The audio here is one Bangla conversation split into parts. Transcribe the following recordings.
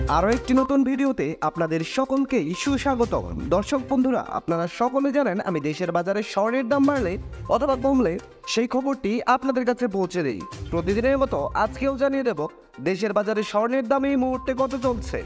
আরও একটি নতুন ভিডিওতে আপনাদের সকলকেই সুস্বাগতম। দর্শক বন্ধুরা, আপনারা সকলে জানেন আমি দেশের বাজারে স্বর্ণের দাম বাড়লে অথবা কমলে সেই খবরটি আপনাদের কাছে পৌঁছে দিই। প্রতিদিনের মতো আজকেও জানিয়ে দেব দেশের বাজারে স্বর্ণের দাম এই মুহূর্তে কত চলছে।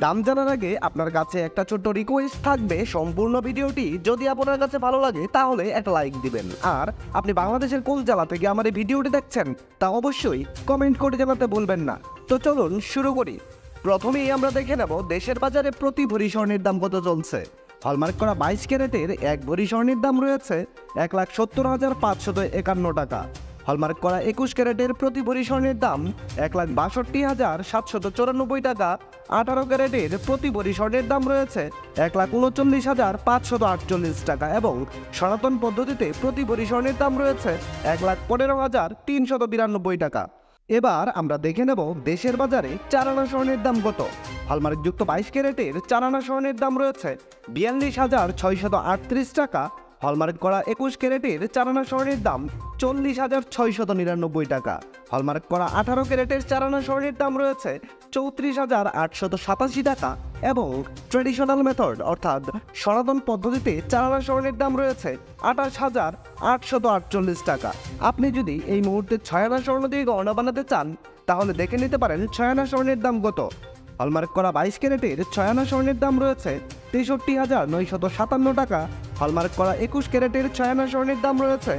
দাম জানার আগে আপনার কাছে একটা ছোট্ট রিকোয়েস্ট থাকবে, সম্পূর্ণ ভিডিওটি যদি আপনার কাছে ভালো লাগে তাহলে একটা লাইক দিবেন। আর আপনি বাংলাদেশের কোন জেলা থেকে আমার এই ভিডিওটি দেখছেন তা অবশ্যই কমেন্ট করে জানাতে ভুলবেন না। তো চলুন শুরু করি। প্রথমেই আমরা দেখে নেব দেশের বাজারে প্রতি ভরি স্বর্ণের দাম কত চলছে। হলমার্ক করা 22 ক্যারেটের এক ভরি স্বর্ণের দাম রয়েছে 1,70,551 টাকা। হলমার্ক করা 21 ক্যারেটের প্রতি ভরি স্বর্ণের দাম 1,62,794 টাকা। 18 ক্যারেটের প্রতি ভরি স্বর্ণের দাম রয়েছে 1,39,548 টাকা এবং সনাতন পদ্ধতিতে প্রতি ভরি স্বর্ণের দাম রয়েছে 1,15,392 টাকা। এবার আমরা দেখে নেব দেশের বাজারে 4 আনা স্বর্ণের দাম কত। হলমার্কযুক্ত 22 ক্যারেটের 4 আনা স্বর্ণের দাম রয়েছে 42,638 টাকা। হলমার্ক করা 21 ক্যারেটের 4 আনা স্বর্ণের দাম 40,699 টাকা। হলমার্ক করা 18 ক্যারেটের 4 আনা স্বর্ণের দাম রয়েছে 34,887 টাকা এবং ট্রেডিশনাল মেথড অর্থাৎ সনাতন পদ্ধতিতে 4 আনা স্বর্ণের দাম রয়েছে 28,848 টাকা। আপনি যদি এই মুহূর্তে 6 আনা স্বর্ণ দিয়ে গহনা বানাতে চান তাহলে দেখে নিতে পারেন 6 আনা স্বর্ণের দাম কত। হলমার্ক করা 22 ক্যারেটের 6 আনা স্বর্ণের দাম রয়েছে 63,957 টাকা। হলমার্ক করা 21 ক্যারেটের 6 আনা স্বর্ণের দাম রয়েছে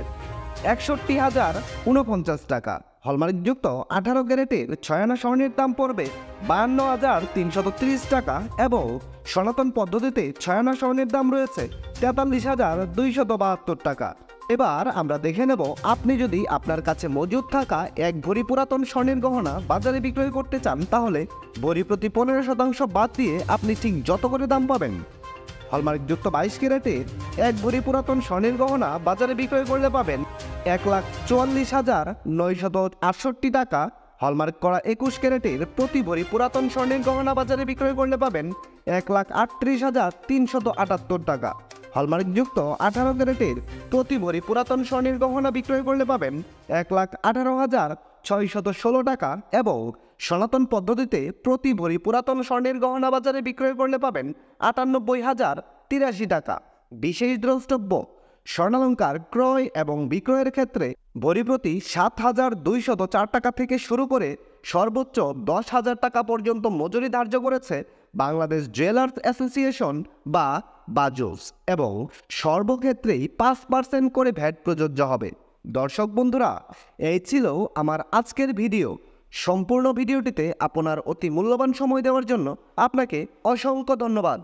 61,049 টাকা। হলমার্কযুক্ত 18 ক্যারেটের 6 আনা স্বর্ণের দাম পড়বে 52,330 টাকা এবং সনাতন পদ্ধতিতে 6 আনা স্বর্ণের দাম রয়েছে 43,272 টাকা। এবার আমরা দেখে নেব আপনি যদি আপনার কাছে মজুদ থাকা এক ভরি পুরাতন স্বর্ণের গহনা বাজারে বিক্রয় করতে চান তাহলে ভরি প্রতি 15% বাদ দিয়ে আপনি ঠিক যত করে দাম পাবেন। হলমার্কযুক্ত 22 ক্যারেটের এক ভরি পুরাতন স্বর্ণের গহনা বাজারে বিক্রয় করলে পাবেন 1,44,968 টাকা। হলমার্ক করা 21 ক্যারেটের প্রতি ভরি পুরাতন স্বর্ণের গহনা বাজারে বিক্রয় করলে পাবেন 1,38,378 টাকা। হলমার্কযুক্ত 18 ক্যারেটের প্রতি ভরি পুরাতন স্বর্ণের গহনা বিক্রয় করলে পাবেন 1,18,616 টাকা এবং সনাতন পদ্ধতিতে প্রতি ভরি পুরাতন স্বর্ণের গহনা বাজারে বিক্রয় করলে পাবেন 98,083 টাকা। বিশেষ দ্রষ্টব্য, স্বর্ণালঙ্কার ক্রয় এবং বিক্রয়ের ক্ষেত্রে ভরি প্রতি 7,204 টাকা থেকে শুরু করে সর্বোচ্চ 10,000 টাকা পর্যন্ত মজুরি ধার্য করেছে বাংলাদেশ জুয়েলার্স অ্যাসোসিয়েশন বা বাজুস এবং সর্বক্ষেত্রেই 5% করে ভ্যাট প্রযোজ্য হবে। দর্শক বন্ধুরা, এই ছিল আমার আজকের ভিডিও। সম্পূর্ণ ভিডিওটিতে আপনার অতি মূল্যবান সময় দেওয়ার জন্য আপনাকে অসংখ্য ধন্যবাদ।